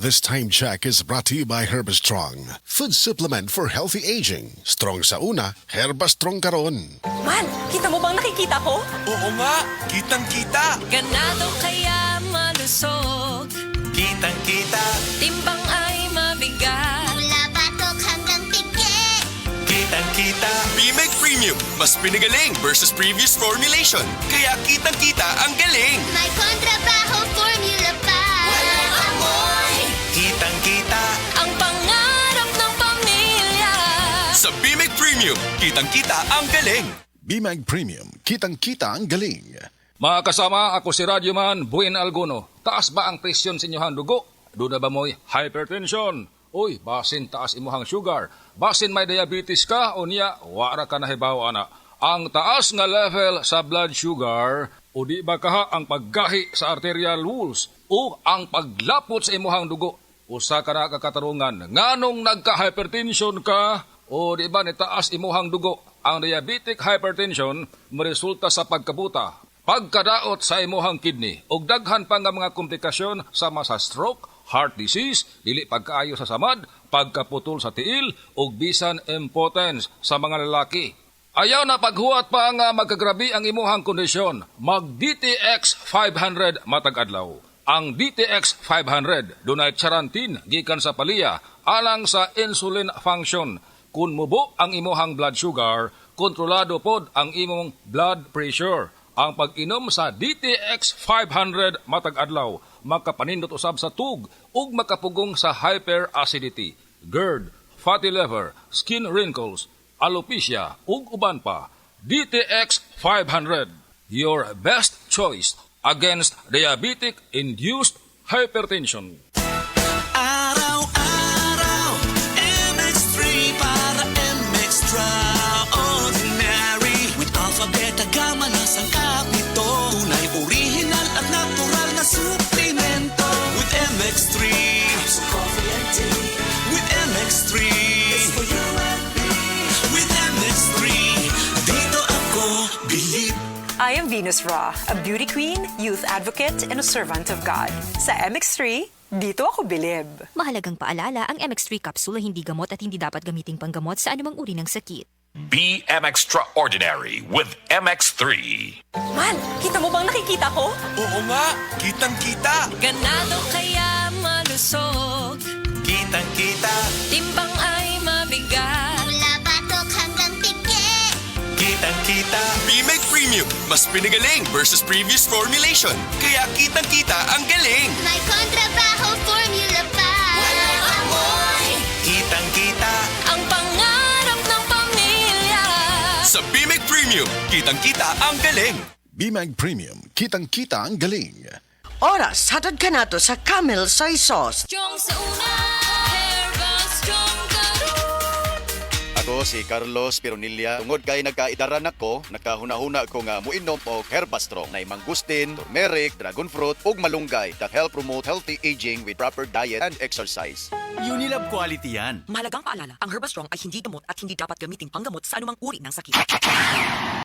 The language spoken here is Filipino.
This time check is brought to you by Herbastrong, food supplement for healthy aging. Strong sa una, Herbastrong karon. Man, kita mo bang nakikita ko? Oo nga, kitang-kita. Ganado kaya malusog, Kitang-kita. timbang ay mabigat. Mula batok hanggang pigi. Kitang-kita. B-Meg Premium, mas pinagaling versus previous formulation. Kaya kitang-kita ang galing. May kontrabaho formula pa. Walang amoy. Kitang-kita. Ang pangarap ng pamilya. Sa B-Meg Premium, kitang-kita ang galing. BMAG Premium, kitang-kita ang galing. Mga kasama, ako si Radyoman Buen Alguno. Taas ba ang presyon sa inyong dugo? Doon na ba mo'y hypertension? Uy, basin taas imuhang sugar. Basin may diabetes ka o niya, wara ka na hibaw ana. Ang taas nga level sa blood sugar o di ba kaha ang paggahi sa arterial walls o ang paglapot sa imuhang dugo. Usa ka na kakatarungan, nganong nagka-hypertension ka o di ba ni taas imuhang dugo. Ang diabetic hypertension maresulta sa pagkabuta, pagkadaot sa imuhang kidney ug daghan pa nga mga komplikasyon sama sa stroke, heart disease, dili pagkaayo sa samad, pagkaputol sa tiil ug bisan impotence sa mga lalaki. Ayaw na paghuwat pa nga magkagrabi ang imuhang kondisyon. Mag DTX 500 matag adlaw. Ang DTX 500 dunay charantin gikan sa palya alang sa insulin function. Kung mubo ang imuhang blood sugar, kontrolado pod ang imong blood pressure. Ang pag-inom sa DTX 500 matag adlaw makapanindot usab sa tug ug makapugong sa hyperacidity, GERD, fatty liver, skin wrinkles, alopecia ug uban pa. DTX 500, your best choice against diabetic-induced hypertension. Araw-araw, MX3 para MX-Traordinary. With Alpha, Beta, Gamma na sangkap nito. Tunay, original at natural na suplemento. With MX3, so coffee and tea. With MX3, it's for you and me. With MX3, dito ako believe. I am Venus Ra, a beauty queen, youth advocate, and a servant of God. Sa MX3, dito ako bilib. Mahalagang paalala, ang MX3 capsule ay hindi gamot at hindi dapat gamiting panggamot sa anumang uri ng sakit. Be Extraordinary with MX3. Man, kita mo bang nakikita ko? Oo nga, kitang-kita. Ganado kaya malusog, Kitang-kita. timbang ay mabigat. Mula batok hanggang pigi. Kitang-kita. B-Meg Premium, mas pinagaling versus previous formulation. Kaya kitang-kita ang galing. May kontrabaho formula pa. Walang amoy. Kitang-kita. Ang pangarap ng pamilya. Sa B-Meg Premium, kitang-kita ang galing. BMAG Premium, kitang-kita ang galing. Oras, hatod ka na to sa Camel Soy Sauce. Strong sa una, herba strong karon. Ako si Carlos Pironilla. Tungod kay nagkaidaran ako, nakahuna-huna ko nga muinom og Herbastrong na mangustin, turmeric, dragon fruit ug malunggay that help promote healthy aging with proper diet and exercise. Unilab quality yan. Mahalagang paalala, ang Herbastrong ay hindi gamot at hindi dapat gamiting panggamot sa anumang uri ng sakit.